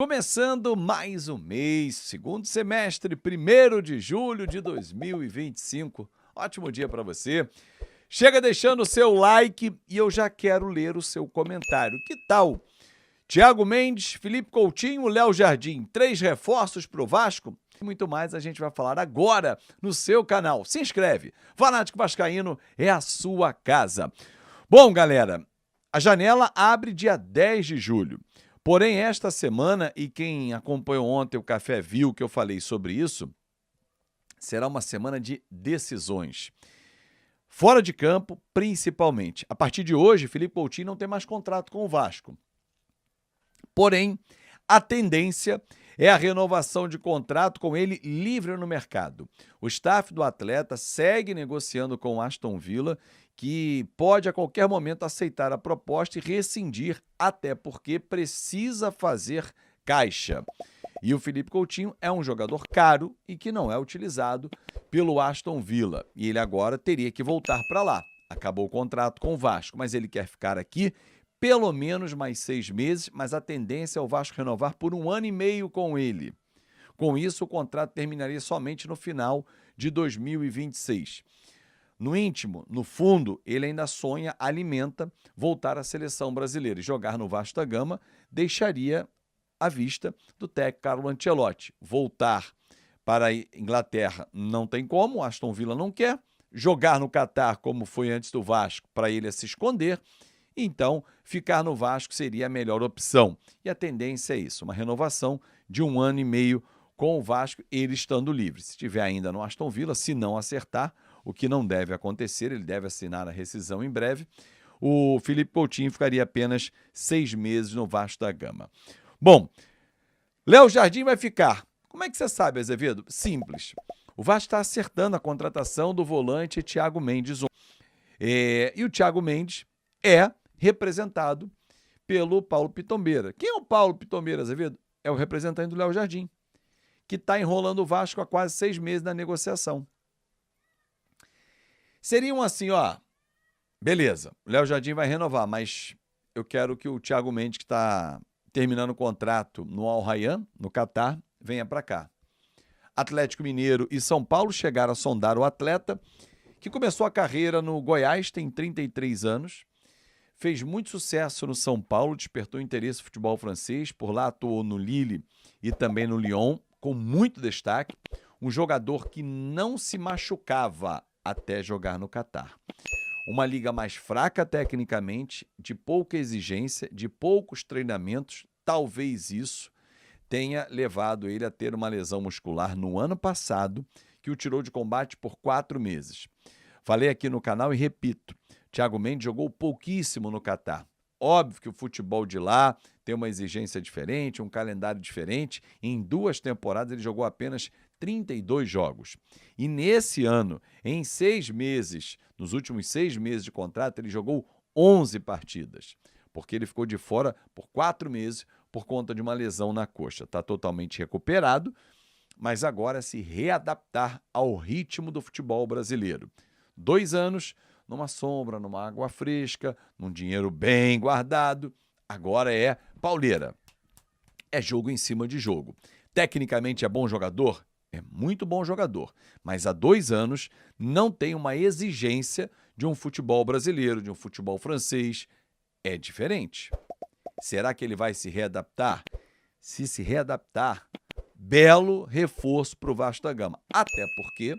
Começando mais um mês, segundo semestre, 1º de julho de 2025. Ótimo dia para você. Chega deixando o seu like e eu já quero ler o seu comentário. Que tal? Thiago Mendes, Felipe Coutinho, Léo Jardim, 3 reforços pro Vasco? E muito mais a gente vai falar agora no seu canal. Se inscreve. Fanático Vascaíno é a sua casa. Bom, galera, a janela abre dia 10 de julho. Porém, esta semana, e quem acompanhou ontem o Café viu que eu falei sobre isso, será uma semana de decisões. Fora de campo, principalmente. A partir de hoje, Felipe Coutinho não tem mais contrato com o Vasco. Porém, a tendência é a renovação de contrato com ele livre no mercado. O staff do atleta segue negociando com o Aston Villa, que pode a qualquer momento aceitar a proposta e rescindir, até porque precisa fazer caixa. E o Felipe Coutinho é um jogador caro e que não é utilizado pelo Aston Villa. E ele agora teria que voltar para lá. Acabou o contrato com o Vasco, mas ele quer ficar aqui pelo menos mais 6 meses, mas a tendência é o Vasco renovar por 1 ano e meio com ele. Com isso, o contrato terminaria somente no final de 2026. No íntimo, no fundo, ele ainda sonha, alimenta, voltar à seleção brasileira e jogar no Vasco da Gama deixaria à vista do técnico Carlo Ancelotti. Voltar para a Inglaterra não tem como, o Aston Villa não quer. Jogar no Catar, como foi antes do Vasco, para ele é se esconder. Então, ficar no Vasco seria a melhor opção. E a tendência é isso, uma renovação de 1 ano e meio com o Vasco, ele estando livre. Se estiver ainda no Aston Villa, se não acertar, o que não deve acontecer, ele deve assinar a rescisão em breve, o Felipe Coutinho ficaria apenas 6 meses no Vasco da Gama. Bom, Léo Jardim vai ficar. Como é que você sabe, Azevedo? Simples. O Vasco está acertando a contratação do volante Thiago Mendes. E o Thiago Mendes é representado pelo Paulo Pitombeira. Quem é o Paulo Pitombeira, Azevedo? É o representante do Léo Jardim, que está enrolando o Vasco há quase 6 meses na negociação. Seriam assim, beleza, o Léo Jardim vai renovar, mas eu quero que o Thiago Mendes, que está terminando o contrato no Al Rayyan, no Catar, venha para cá. Atlético Mineiro e São Paulo chegaram a sondar o atleta, que começou a carreira no Goiás, tem 33 anos, fez muito sucesso no São Paulo, despertou interesse no futebol francês, por lá atuou no Lille e também no Lyon, com muito destaque, um jogador que não se machucava até jogar no Catar. Uma liga mais fraca tecnicamente, de pouca exigência, de poucos treinamentos, talvez isso tenha levado ele a ter uma lesão muscular no ano passado, que o tirou de combate por 4 meses. Falei aqui no canal e repito, Thiago Mendes jogou pouquíssimo no Catar. Óbvio que o futebol de lá tem uma exigência diferente, um calendário diferente. Em 2 temporadas ele jogou apenas 32 jogos. E nesse ano, em 6 meses, nos últimos 6 meses de contrato, ele jogou 11 partidas. Porque ele ficou de fora por 4 meses por conta de uma lesão na coxa. Está totalmente recuperado, mas agora se readaptar ao ritmo do futebol brasileiro. 2 anos numa sombra, numa água fresca, num dinheiro bem guardado. Agora é pauleira. É jogo em cima de jogo. Tecnicamente é bom jogador? É muito bom jogador. Mas há 2 anos não tem uma exigência de um futebol brasileiro, de um futebol francês. É diferente. Será que ele vai se readaptar? Se readaptar, belo reforço para o Vasco da Gama. Até porque,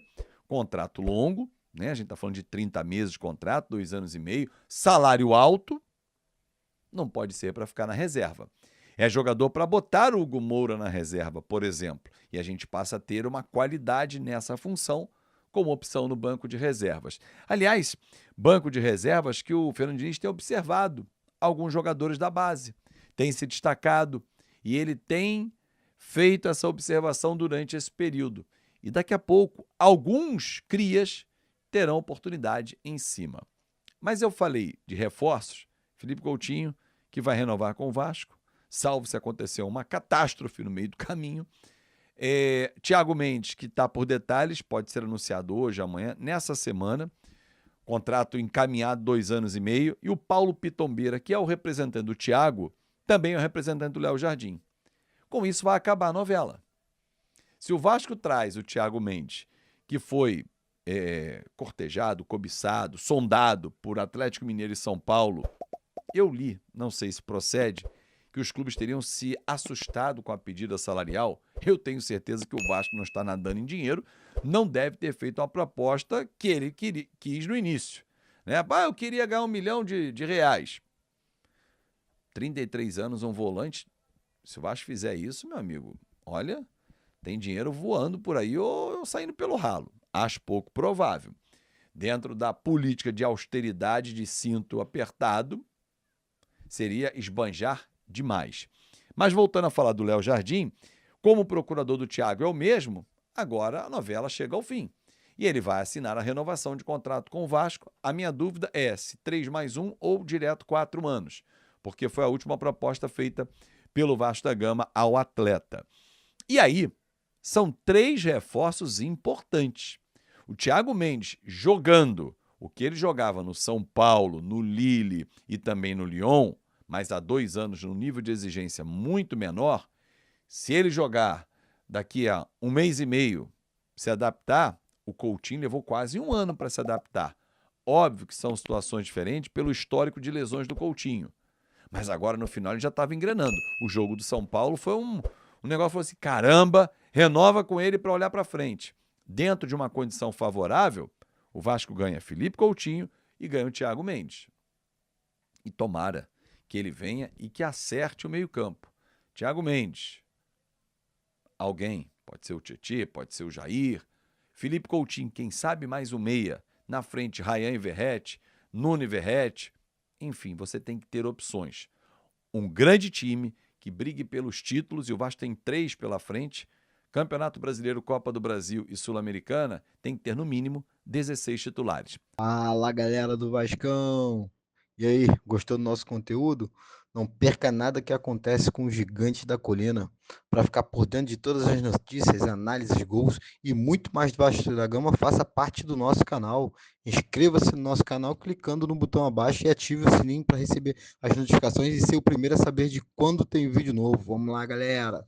contrato longo, né? A gente está falando de 30 meses de contrato, 2 anos e meio, salário alto, não pode ser para ficar na reserva. É jogador para botar o Hugo Moura na reserva, por exemplo, e a gente passa a ter uma qualidade nessa função como opção no banco de reservas. Aliás, banco de reservas que o Fernando Diniz tem observado alguns jogadores da base, tem se destacado e ele tem feito essa observação durante esse período. E daqui a pouco, alguns crias terão oportunidade em cima. Mas eu falei de reforços, Felipe Coutinho, que vai renovar com o Vasco, salvo se acontecer uma catástrofe no meio do caminho. Thiago Mendes, que está por detalhes, pode ser anunciado hoje, amanhã, nessa semana. Contrato encaminhado 2 anos e meio. E o Paulo Pitombeira, que é o representante do Thiago, também é o representante do Léo Jardim. Com isso vai acabar a novela. Se o Vasco traz o Thiago Mendes, que foi cortejado, cobiçado, sondado por Atlético Mineiro e São Paulo, eu li, não sei se procede, que os clubes teriam se assustado com a pedida salarial. Eu tenho certeza que o Vasco não está nadando em dinheiro, não deve ter feito uma proposta que ele quis no início. Né? Eu queria ganhar 1 milhão de reais. 33 anos, um volante. Se o Vasco fizer isso, meu amigo, olha, tem dinheiro voando por aí ou saindo pelo ralo. Acho pouco provável. Dentro da política de austeridade de cinto apertado, seria esbanjar demais. Mas voltando a falar do Léo Jardim, como o procurador do Thiago é o mesmo, agora a novela chega ao fim. E ele vai assinar a renovação de contrato com o Vasco. A minha dúvida é se 3+1 ou direto 4 anos, porque foi a última proposta feita pelo Vasco da Gama ao atleta. E aí, são 3 reforços importantes. O Thiago Mendes jogando o que ele jogava no São Paulo, no Lille e também no Lyon, mas há 2 anos num nível de exigência muito menor, se ele jogar daqui a 1 mês e meio, se adaptar, o Coutinho levou quase 1 ano para se adaptar. Óbvio que são situações diferentes pelo histórico de lesões do Coutinho. Mas agora, no final, ele já estava engrenando. O jogo do São Paulo foi um negócio, foi assim, caramba, renova com ele para olhar para frente. Dentro de uma condição favorável, o Vasco ganha Felipe Coutinho e ganha o Thiago Mendes. E tomara que ele venha e que acerte o meio-campo. Thiago Mendes, alguém, pode ser o Tietê, pode ser o Jair, Felipe Coutinho, quem sabe mais o meia, na frente Rayan e Verratti, Nuno e Verratti, enfim, você tem que ter opções. Um grande time que brigue pelos títulos, e o Vasco tem 3 pela frente. Campeonato Brasileiro, Copa do Brasil e Sul-Americana tem que ter, no mínimo, 16 titulares. Fala, galera do Vascão! E aí, gostou do nosso conteúdo? Não perca nada que acontece com os gigantes da colina. Para ficar por dentro de todas as notícias, análises, gols e muito mais do Vasco da Gama, faça parte do nosso canal. Inscreva-se no nosso canal clicando no botão abaixo e ative o sininho para receber as notificações e ser o primeiro a saber de quando tem vídeo novo. Vamos lá, galera!